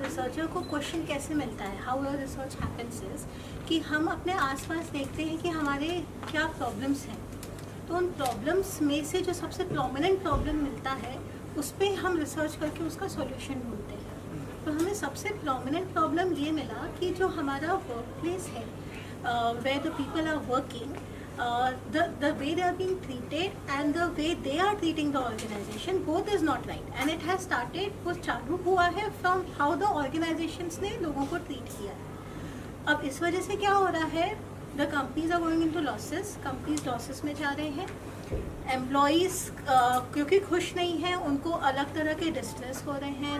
Researcher को question कैसे मिलता है, how your research happens is कि हम अपने आसपास देखते हैं कि हमारे क्या प्रॉब्लम्स हैं, तो उन प्रॉब्लम्स में से जो सबसे प्रोमिनेंट प्रॉब्लम मिलता है उस पर हम रिसर्च करके उसका सॉल्यूशन ढूंढते हैं। तो हमें सबसे प्रोमिनेंट प्रॉब्लम ये मिला कि जो हमारा वर्क प्लेस है, where the people are working, the way they are being treated and the way they are treating the organization, both is not right, and it has started, वो चालू हुआ है from how the organizations ने लोगों को treat किया है। अब इस वजह से क्या हो रहा है, the companies are going into losses, companies losses में जा रहे हैं, एम्प्लॉयज़ क्योंकि खुश नहीं हैं, उनको अलग तरह के डिस्ट्रेस हो रहे हैं,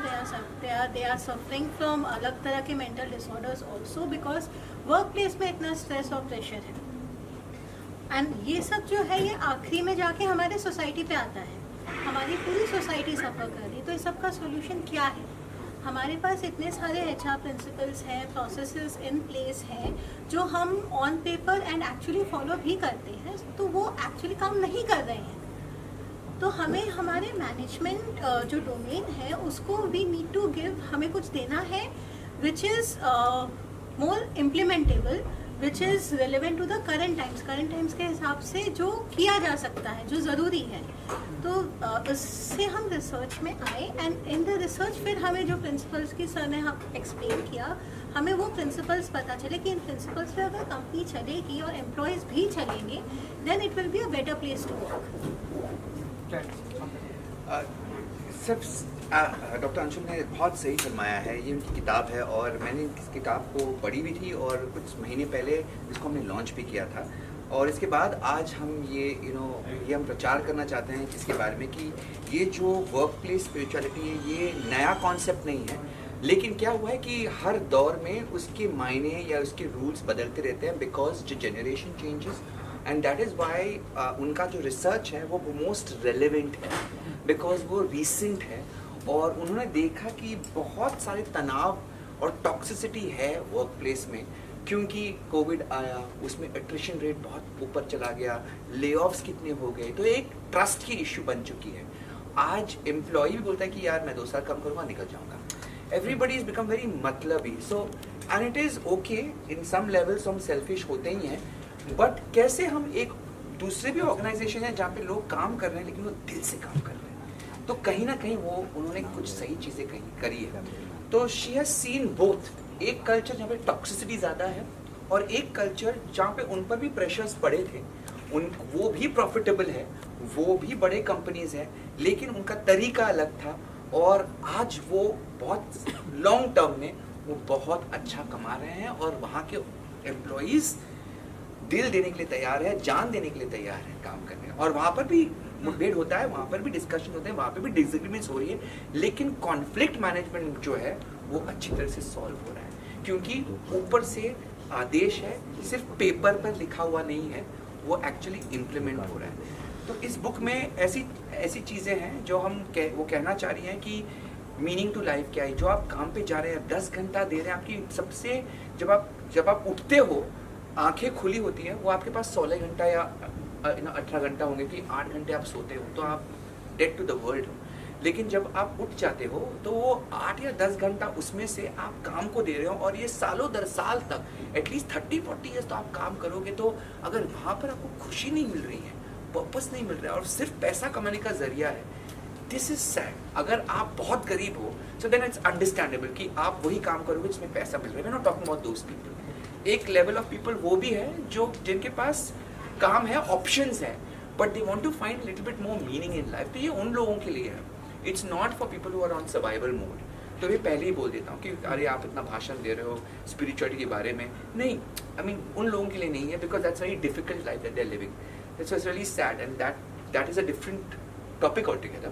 they are suffering from अलग तरह के mental disorders also because work place में इतना स्ट्रेस और प्रेशर है। एंड ये सब जो है ये आखिरी में जाके हमारे सोसाइटी पे आता है, हमारी पूरी सोसाइटी सफ़र कर रही है। तो इस सब का सोल्यूशन क्या है? हमारे पास इतने सारे HR प्रिंसिपल्स हैं, प्रोसेसेस इन प्लेस हैं जो हम on paper and actually follow भी करते हैं, तो वो एक्चुअली काम नहीं कर रहे हैं। तो हमें हमारे मैनेजमेंट जो डोमेन है उसको वी नीड टू गिव, हमें कुछ देना है which is more implementable, which is relevant to the current times के हिसाब से जो किया जा सकता है, जो ज़रूरी है। तो उससे हम रिसर्च में आए एंड इन द रिसर्च फिर हमें जो प्रिंसिपल्स की सर ने हम एक्सप्लेन किया, हमें वो प्रिंसिपल्स पता चले कि इन प्रिंसिपल्स पे अगर कंपनी चलेगी और एम्प्लॉयज़ भी चलेंगे then it will be a better place to work. Doctor Anshul ने बहुत सही फरमाया है, ये उनकी किताब है और मैंने इस किताब को पढ़ी भी थी और कुछ महीने पहले इसको हमने लॉन्च भी किया था। और इसके बाद आज हम ये ये हम प्रचार करना चाहते हैं इसके बारे में कि ये जो वर्क प्लेस स्पिरिचुअलिटी है ये नया कॉन्सेप्ट नहीं है, लेकिन क्या हुआ है कि हर दौर में उसके मायने या उसके रूल्स बदलते रहते हैं बिकॉज जो generation changes, and that is Y उनका जो रिसर्च है वो मोस्ट रेलिवेंट है बिकॉज वो रिसेंट है। और उन्होंने देखा कि बहुत सारे तनाव और टॉक्सिसिटी है वर्क प्लेस में, क्योंकि कोविड आया, उसमें एट्रिशन रेट बहुत ऊपर चला गया, ले-ऑफ्स कितने हो गए, तो एक ट्रस्ट की इश्यू बन चुकी है। आज एम्प्लॉय भी बोलता है कि यार मैं 2 साल कम करूँगा, निकल जाऊँगा। एवरीबडी इज बिकम वेरी मतलबी, so and it is okay in some levels, हम सेल्फिश होते ही हैं, बट कैसे हम एक दूसरे भी ऑर्गेनाइजेशन है जहाँ पे लोग काम कर रहे हैं लेकिन वो दिल से काम कर रहे हैं, तो कहीं ना कहीं वो उन्होंने कुछ सही चीज़ें करी है। तो शी हैज सीन बोथ, एक कल्चर जहाँ पे टॉक्सिसिटी ज़्यादा है और एक कल्चर जहाँ पे उन पर भी प्रेशर्स पड़े थे, वो भी प्रॉफिटेबल है, वो भी बड़े कंपनीज हैं, लेकिन उनका तरीका अलग था और आज वो बहुत लॉन्ग टर्म में वो बहुत अच्छा कमा रहे हैं और वहाँ के एम्प्लॉयज़ दिल देने के लिए तैयार है, जान देने के लिए तैयार है काम करने। और वहाँ पर भी मुठभेड़ होता है, वहाँ पर भी डिस्कशन होते हैं, वहाँ पर भी डिसएग्रीमेंट्स हो रही है, लेकिन कॉन्फ्लिक्ट मैनेजमेंट जो है वो अच्छी तरह से सॉल्व हो रहा है, क्योंकि ऊपर से आदेश है, सिर्फ पेपर पर लिखा हुआ नहीं है, वो एक्चुअली इम्प्लीमेंट हो रहा है। तो इस बुक में ऐसी चीज़ें हैं जो वो कहना चाह रही हैं कि मीनिंग टू लाइफ क्या है। जो आप काम पे जा रहे हैं, 10 घंटा दे रहे हैं, आपकी सबसे जब आप उठते हो आंखें खुली होती हैं, वो आपके पास 16 घंटा या 18 घंटा होंगे कि 8 घंटे आप सोते हो, तो आप डेड टू द वर्ल्ड हो। लेकिन जब आप उठ जाते हो तो वो 8 या 10 घंटा उसमें से आप काम को दे रहे हो, और ये सालों दर साल तक एटलीस्ट 30-40 ईयर्स तो आप काम करोगे, तो अगर वहाँ पर आपको खुशी नहीं मिल रही है, पर्पस नहीं मिल रहा है, और सिर्फ पैसा कमाने का जरिया है, दिस इज सैड. अगर आप बहुत गरीब हो, सो देन इट्स अंडरस्टैंडेबल कि आप वही काम करोगे जिसमें पैसा मिल रहा है. We are not talking about those people. एक लेवल ऑफ पीपल वो भी है जो जिनके पास काम है, ऑप्शंस है, but they want to find little bit more meaning in life. तो ये उन लोगों के लिए है. It's not for people who are on survival mode. तो मैं पहले ही बोल देता हूँ कि अरे आप इतना भाषण दे रहे हो स्पिरिचुअलिटी के बारे में, नहीं, आई मीन उन लोगों के लिए नहीं है, because that's very difficult life that they are living. It's really sad, and that is a different topic altogether.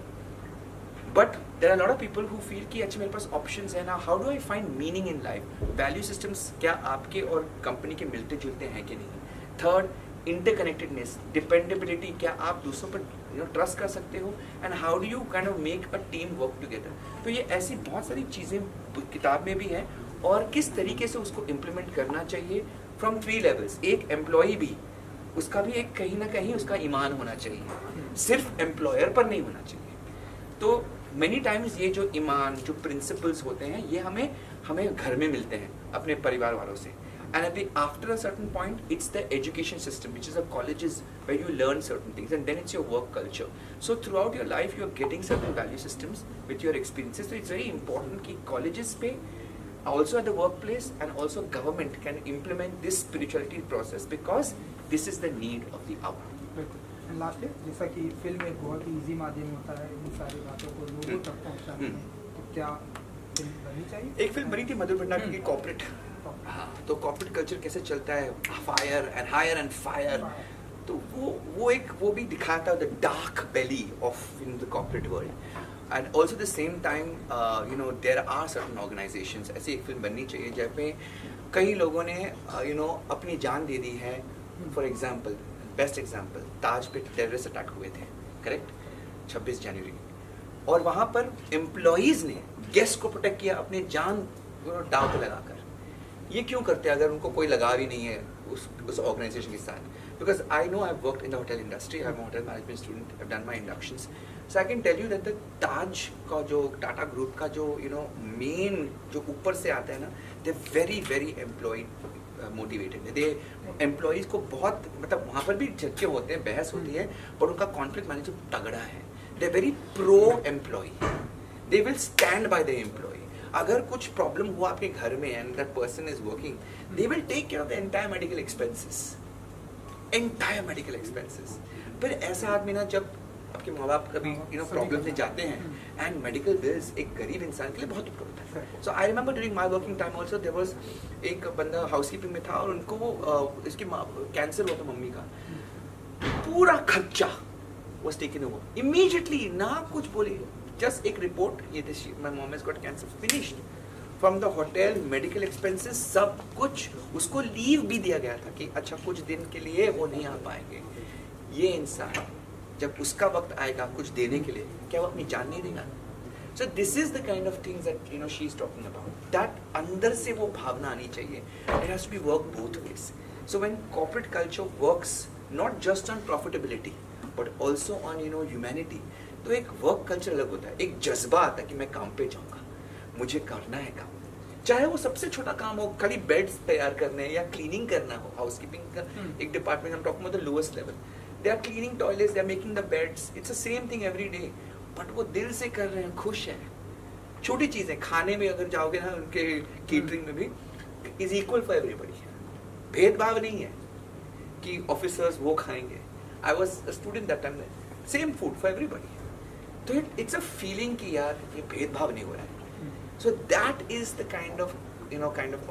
But there are a lot of people who feel कि अच्छा मेरे पास options है ना, how do I find meaning in life? Value systems क्या आपके और company के मिलते जुलते हैं कि नहीं? Third, interconnectedness, dependability, क्या आप दूसरों पर ट्रस्ट कर सकते हो? And how do you kind of make a team work together? तो ये ऐसी बहुत सारी चीज़ें किताब में भी हैं, और किस तरीके से उसको implement करना चाहिए from 3 levels. एक एम्प्लॉई भी, उसका भी एक कहीं ना कहीं उसका ईमान होना चाहिए, सिर्फ एम्प्लॉयर पर नहीं होना चाहिए. तो मेनी टाइम्स ये जो ईमान, जो प्रिंसिपल्स होते हैं, ये हमें घर में मिलते हैं अपने परिवार वालों से. And at the after a certain point it's the education system which is a colleges where you learn certain things, and then it's your work culture. So throughout your life you are getting certain value systems with your experiences. तो it's very important कि colleges पे, also at the workplace, and also government can implement this spirituality process, because this is the need of the hour. बिल्कुल. And lastly, जैसा कि film एक बहुत ही easy माध्यम होता है इन सारी बातों को लोगों तक पहुंचाने में, तो क्या फिल्म बननी चाहिए? एक फिल्म बनी थी मधुर भंडारी की, कॉर्पोरेट. हाँ, तो कॉर्पोरेट कल्चर कैसे चलता है, fire and hire and fire. तो वो भी दिखाता है the dark belly of in the corporate world. And also at the same time, there are certain organizations, ऐसी एक फिल्म बननी चाहिए जहाँ पे कई लोगों ने अपनी जान दे दी है. फॉर एग्जाम्पल, बेस्ट एग्जाम्पल, ताज पे टेररिस्ट अटैक हुए थे, करेक्ट, 26 जनवरी, और वहाँ पर एम्प्लॉयज़ ने गेस्ट को प्रोटेक्ट किया अपनी जान दांव पे लगाकर. ये क्यों करते हैं अगर उनको कोई लगाव ही नहीं है उस ऑर्गेनाइजेशन के साथ? Because I know I've worked in the hotel industry, I'm a hotel management student, I've done my inductions. So I can tell you that the Taj का जो टाटा ग्रुप का जो मेन जो ऊपर से आता है ना, they're very very employee motivated. They employees को बहुत, मतलब वहाँ पर भी झटके होते हैं, बहस होती है, पर उनका conflict management तगड़ा है. They're very pro employee. They will stand by the employee. अगर कुछ प्रॉब्लम हुआ आपके घर में and that person is working, they will take care of the entire medical expenses. Entire medical expenses. फिर ऐसा आदमी ना, जब आपके माँ बाप कभी प्रॉब्लम से जाते हैं, एंड मेडिकल बिल्स एक गरीब इंसान के लिए बहुत ऊपर होता है. So I remember during my working time also there was एक बंदा हाउसकीपिंग में था, और उनको इसकी कैंसर हुआ था मम्मी का. पूरा खर्चा वाज टेकन ओवर इमीडिएटली, ना कुछ बोले, जस्ट एक रिपोर्ट, ये my mom has got cancer, finished. From the hotel, medical expenses, सब कुछ. उसको लीव भी दिया गया था कि अच्छा कुछ दिन के लिए वो नहीं आ पाएंगे. ये इंसान जब उसका वक्त आएगा कुछ देने के लिए, क्या वो अपनी जान नहीं देगा? So this is the kind of things that she is talking about. That अंदर से वो भावना आनी चाहिए. It has to be work both ways. So when corporate culture works not just on profitability but also on humanity, तो एक work culture अलग होता है. एक जज्बा आता है कि मैं काम पे जाऊँगा, मुझे करना है काम, चाहे वो सबसे छोटा काम हो, खाली बेड्स तैयार करने या क्लीनिंग करना हो. हाउसकीपिंग का एक डिपार्टमेंट, हम talking about the lowest level, they are cleaning toilets, they are making the beds, it's the same thing every day, but वो दिल से कर रहे हैं, खुश हैं. छोटी चीजें, खाने में अगर जाओगे ना, उनके केटरिंग में भी इज इक्वल फॉर एवरीबॉडी. भेदभाव नहीं है कि ऑफिसर्स वो खाएंगे. I was a student that time, same food for everybody. तो इट्स अ फीलिंग कि यार ये भेदभाव नहीं हो रहा है. So that is the kind of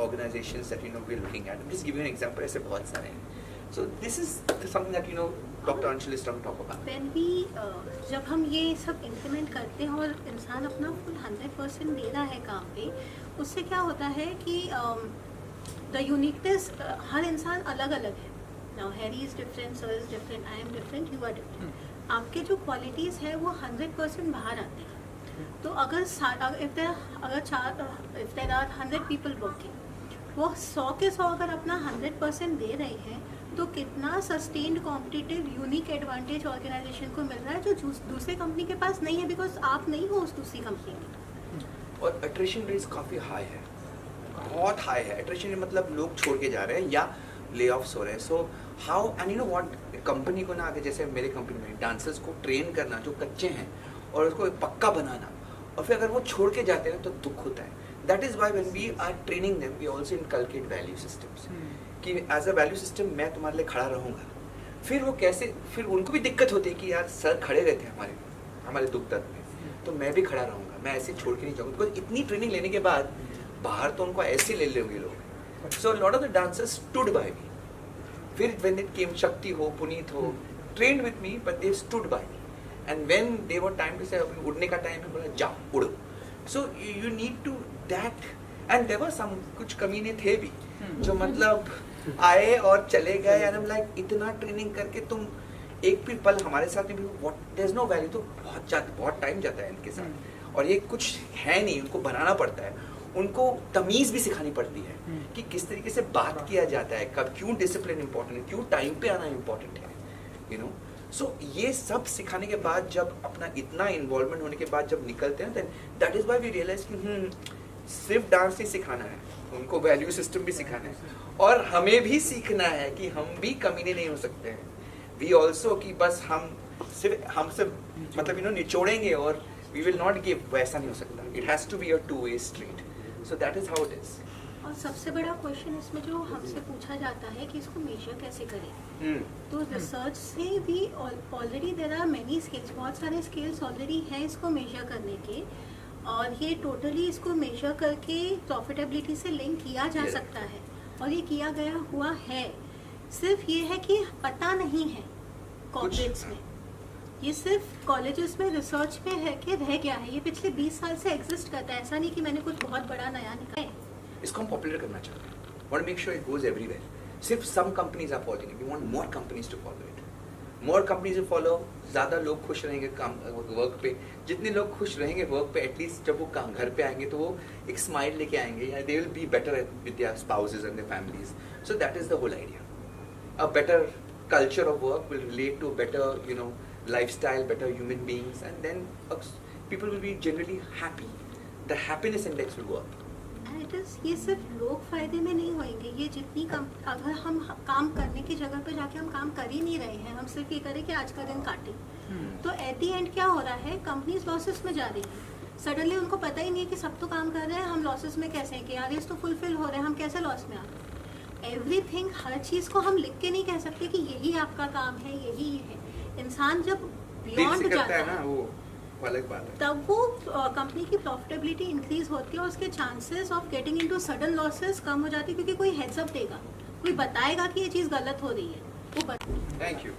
organizations that we're looking at. I'm just giving you an example. ऐसे बहुत सारे हैं. So this is something that Dr. Anshul is trying to talk about. When we जब हम ये सब implement करते हैं और इंसान अपना full 100% दे रहा है काम पे, उससे क्या होता है कि the uniqueness, हर इंसान अलग अलग है. Now Harry is different, Sir is different, I am different, you are different. आपके जो qualities है वो 100% बाहर आते हैं. तो अगर if there are 100 people working, वो 100 के 100 अगर अपना 100% दे रहे हैं, तो कितना sustained competitive unique advantage organization को मिल रहा है जो दूसरे कंपनी के पास नहीं है, बिकॉज आप नहीं हो उस दूसरी कंपनी में। और अट्रेशन रेट्स काफ़ी हाई है, बहुत हाई है। अट्रेशन मतलब लोग छोड़ के जा रहे हैं या ले ऑफ्स हो रहे हैं। So how and you know what, company को ना आगे जैसे मेरे कंपनी में डांसर्स को ट्रेन करना जो कच्चे हैं और उसको पक्का बनाना, और फिर अगर वो छोड़ के जाते हैं तो दुख होता है। That is why when we are training them we also inculcate value systems कि एज अ वैल्यू सिस्टम मैं तुम्हारे लिए खड़ा रहूँगा। फिर वो कैसे, फिर उनको भी दिक्कत होती है कि यार सर खड़े रहते हैं हमारे दुख दर्द में, तो मैं भी खड़ा रहूँगा, मैं ऐसे छोड़ के नहीं जाऊँगा। बिकॉज इतनी ट्रेनिंग लेने के बाद बाहर तो उनको ऐसे ले लेंगे लोग। So lot of the dancers stood by me. फिर व्हेन इट केम, शक्ति हो, पुनीत हो, trained with me but they stood by me. And when they were time to say उड़ने का टाइम है, बोला जाओ उड़ो। So you need to that. And there were some कुछ कमीने थे भी जो मतलब आए और चले गए। एंड आई एम लाइक इतना ट्रेनिंग करके तुम एक भी पल हमारे साथ में भी what, there is no value. तो बहुत टाइम जाता है इनके साथ, और ये कुछ है नहीं, उनको बनाना पड़ता है, उनको तमीज़ भी सिखानी पड़ती है कि किस तरीके से बात किया जाता है, कब क्यों डिसिप्लिन इंपॉर्टेंट है, क्यों टाइम पे आना इंपॉर्टेंट है, यू नो। सो ये सब सिखाने के बाद जब अपना इतना इन्वॉल्वमेंट होने के बाद जब निकलते हैं, then that is why we realize कि सिर्फ डांस नहीं सिखाना है, उनको वैल्यू सिस्टम भी सिखाना है, और हमें भी सीखना है कि हम भी कमीने नहीं हो सकते हैं। वी ऑल्सो कि बस हम सिर्फ मतलब यू नो निचोड़ेंगे और वी विल नॉट गिव, वैसा नहीं हो सकता। It has to be a two way street. So that is how it is. और सबसे बड़ा क्वेश्चन इसमें जो हमसे पूछा जाता है कि इसको मेजर कैसे करें, तो रिसर्च से भी already there are many scales, बहुत सारे स्केल्स ऑलरेडी हैं इसको मेजर करने के, और ये टोटली इसको मेजर करके प्रॉफिटेबिलिटी से लिंक किया जा सकता है, और ये किया गया हुआ है। सिर्फ ये है कि पता नहीं है कॉर्पोरेट्स में, ये सिर्फ कॉलेजेस में रिसर्च में है कि रह गया है। ये पिछले 20 साल से एग्जिस्ट करता है, ऐसा नहीं कि मैंने कुछ बहुत बड़ा नया निकाला है। इसको हम पॉपुलर करना चाहते हैं, want make sure it goes everywhere. सिर्फ some companies are following it, we want more companies to follow it, more companies to follow. ज़्यादा लोग खुश रहेंगे काम वर्क पे, जितने लोग खुश रहेंगे वर्क पे, एटलीस्ट जब वो काम घर पे आएंगे तो वो एक स्माइल लेके आएंगे, या they will be better with their spouses and their families. So that is the whole idea. A better culture of work will relate to a better, you know, lifestyle, better human beings, and then people will be generally happy. The happiness index will go up. And it is, ये सिर्फ लोग फायदे में नहीं होंगे, ये जितनी अगर हम काम करने की जगह पे जाके हम काम कर ही नहीं रहे हैं, हम सिर्फ ये करें कि आज का दिन काटें, तो एट दी एंड क्या हो रहा है, कंपनीज लॉसेस में जा रही है। सडनली उनको पता ही नहीं है कि सब तो काम कर रहे हैं, हम लॉसेस में कैसे हैं, कि यार तो फुलफिल हो रहे हैं, हम कैसे लॉस में आ गए। एवरीथिंग, हर चीज़ को हम लिख के नहीं कह सकते कि यही आपका काम है, यही है। इंसान जब बियॉन्ड जाता है ना, वो अलग बात है, तब वो कंपनी की प्रॉफिटेबिलिटी इंक्रीज होती है, और उसके chances of getting into sudden losses कम हो जाती है, क्योंकि कोई हेड्स अप देगा, कोई बताएगा कि ये चीज़ गलत हो रही है, वो थैंक यू।